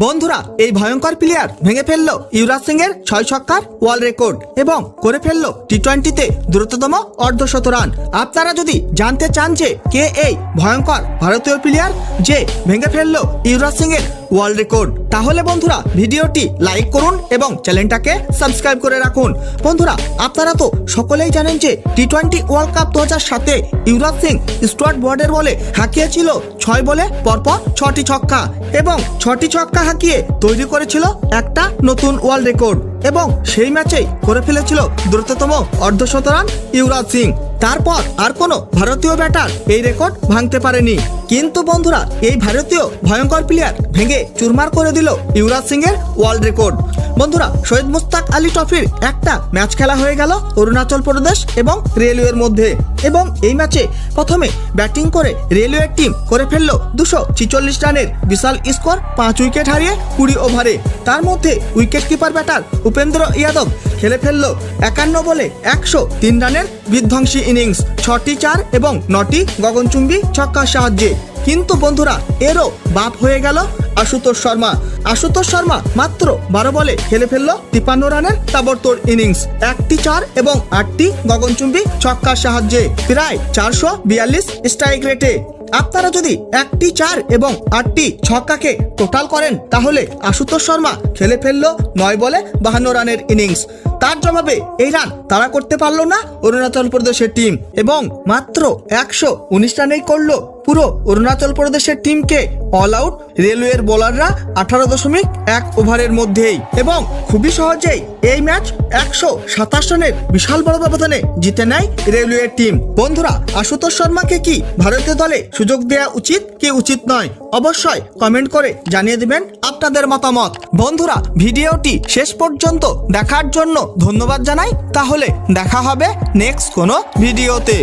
বন্ধুরা এই ভয়ঙ্কর প্লেয়ার ভেঙে ফেললো ইউরাজ সিং এর 6 ছক্কার ওয়ার্ল্ড রেকর্ড এবং করে ফেললো টি20তে দ্রুততম অর্ধশত রান। আপনারা যদি জানতে চান যে কে এই ভয়ঙ্কর ভারতীয় প্লেয়ার যে ভেঙে ফেললো ইউরাজ সিং এর ওয়ার্ল্ড রেকর্ড, তাহলে বন্ধুরা ভিডিওটি লাইক করুন এবং চ্যানেলটাকে সাবস্ক্রাইব করে রাখুন। বন্ধুরা আপনারা তো সকলেই জানেন যে T20 world cup 2007-এ ইউরাজ Singh Stewart ব্রডের বলে হাঁকিয়েছিল 6 বলে পরপর 6টি ছক্কা এবং 6টি ছক্কা হাঁকিয়ে তৈরি করেছিল একটা নতুন ওয়ার্ল্ড রেকর্ড এবং সেই ম্যাচেই করে ফেলেছিল দ্রুততম অর্ধশত রান ইউরাজ সিং। তারপর আর কোনো ভারতীয় ব্যাটার এই রেকর্ড ভাঙতে পারেনি। কিন্তু বন্ধুরা এই ভারতীয় ভয়ঙ্কর প্লেয়ার ভেঙে চুরমার করে দিল ইউরাজ সিং এর ওয়ার্ল্ড রেকর্ড। বন্ধুরা সৈয়দ মুস্তাক আলী ট্রফির একটা ম্যাচ খেলা হয়ে গেল অরুণাচল প্রদেশ এবং রেলওয়ের মধ্যে এবং এই ম্যাচে প্রথমে ব্যাটিং করে রেলওয়ের টিম করে ফেলল 246 রানের বিশাল স্কোর 5 উইকেট হারিয়ে 20 ওভারে। তার মধ্যে wicket keeper batter Upendra Yadav খেলে ফেলল 51 বলে 103 রানের বিধ্বংসী ইনিংস, 6টি 4 এবং 9টি গগনচুম্বী ছক্কার সাহায্যে। কিন্তু বন্ধুরা এরও বাপ হয়ে গেল আশুতোষ শর্মা মাত্র 12 বলে খেলে ফেলল 53 রানের তাবড়তোড় ইনিংস, 1টি 4 এবং 8টি গগনচুম্বী ছক্কার সাহায্যে প্রায় 442 স্ট্রাইক রেটে। আপনারা যদি 1টি 4 এবং 8টি ছক্কাকে টোটাল করেন তাহলে আশুতোষ শর্মা খেলে ফেলল 9 বলে 52 রানের ইনিংস। তার জবাবে এই রান তারা করতে পারলো না অরুণাচল প্রদেশের টিম এবং মাত্র 119 রানেই করলো পুরো অরুণাচল প্রদেশের টিমকে অল আউট রেলওয়ের বোলাররা 18.1 ওভারের মধ্যেই এবং খুবই সহজেই এই ম্যাচ 127 রানের বিশাল বড় ব্যবধানে জিতে নেয় রেলওয়ের টিম। বন্ধুরা আশুতোষ শর্মাকে কি ভারতীয় দলে সুযোগ দেওয়া উচিত কি উচিত নয় অবশ্যই কমেন্ট করে জানিয়ে দিবেন আপনাদের মতামত। বন্ধুরা ভিডিওটি শেষ পর্যন্ত দেখার জন্য ধন্যবাদ জানাই। তাহলে দেখা হবে নেক্সট কোনো ভিডিওতে।